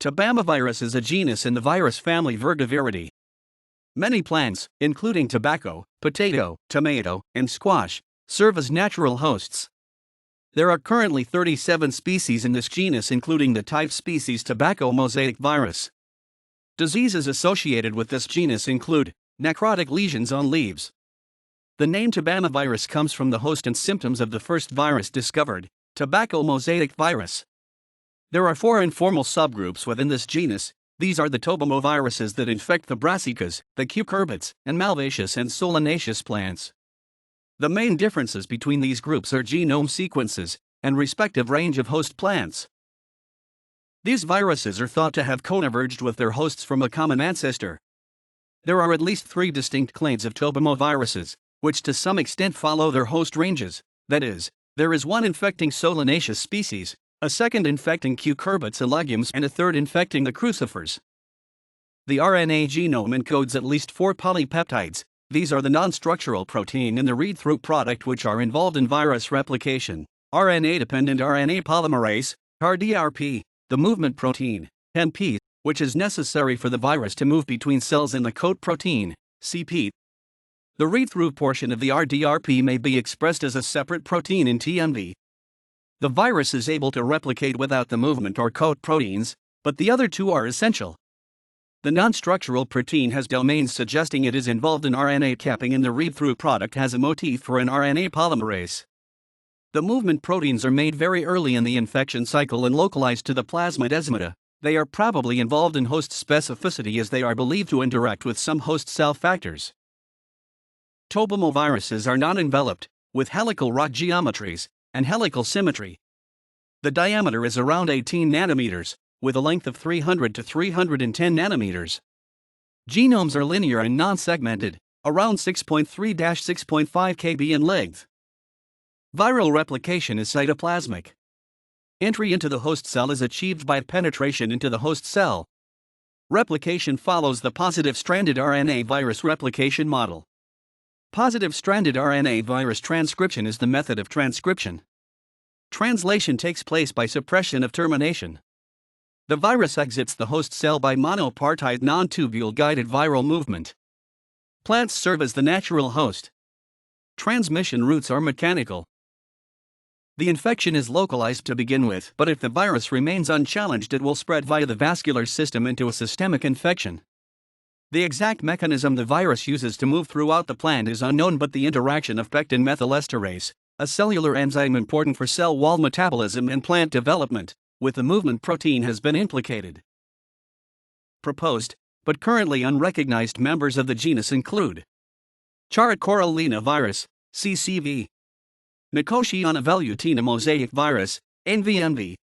Tobamovirus is a genus in the virus family Virgaviridae. Many plants, including tobacco, potato, tomato, and squash, serve as natural hosts. There are currently 37 species in this genus, including the type species Tobamovirus virus. Diseases associated with this genus include necrotic lesions on leaves. The name Tobamovirus comes from the host and symptoms of the first virus discovered, Tobamovirus. There are 4 informal subgroups within this genus. These are the tobamoviruses that infect the brassicas, the cucurbits, and malvaceous and solanaceous plants. The main differences between these groups are genome sequences and respective range of host plants. These viruses are thought to have converged with their hosts from a common ancestor. There are at least 3 distinct clades of tobamoviruses, which to some extent follow their host ranges. That is, there is one infecting solanaceous species, a second infecting cucurbits and legumes, and a third infecting the crucifers. The RNA genome encodes at least 4 polypeptides. These are the non-structural protein and the read-through product which are involved in virus replication. RNA-dependent RNA polymerase, RDRP, the movement protein, MP, which is necessary for the virus to move between cells, and the coat protein, CP. The read-through portion of the RDRP may be expressed as a separate protein in TMV. The virus is able to replicate without the movement or coat proteins, but the other 2 are essential. The non-structural protein has domains suggesting it is involved in RNA capping, and the read-through product has a motif for an RNA polymerase. The movement proteins are made very early in the infection cycle and localized to the plasmidesmata. They are probably involved in host specificity as they are believed to interact with some host cell factors. Tobamoviruses are non-enveloped, with helical rod geometries and helical symmetry. The diameter is around 18 nanometers, with a length of 300 to 310 nanometers. Genomes are linear and non-segmented, around 6.3-6.5 kb in length. Viral replication is cytoplasmic. Entry into the host cell is achieved by penetration into the host cell. Replication follows the positive-stranded RNA virus replication model. Positive-stranded RNA virus transcription is the method of transcription. Translation takes place by suppression of termination. The virus exits the host cell by monopartite non-tubule-guided viral movement. Plants serve as the natural host. Transmission routes are mechanical. The infection is localized to begin with, but if the virus remains unchallenged, it will spread via the vascular system into a systemic infection. The exact mechanism the virus uses to move throughout the plant is unknown, but the interaction of pectin methylesterase, a cellular enzyme important for cell wall metabolism and plant development, with the movement protein has been implicated. Proposed, but currently unrecognized members of the genus include Charcot-Corallina virus, CCV, Nicotiana velutina mosaic virus, NVMV,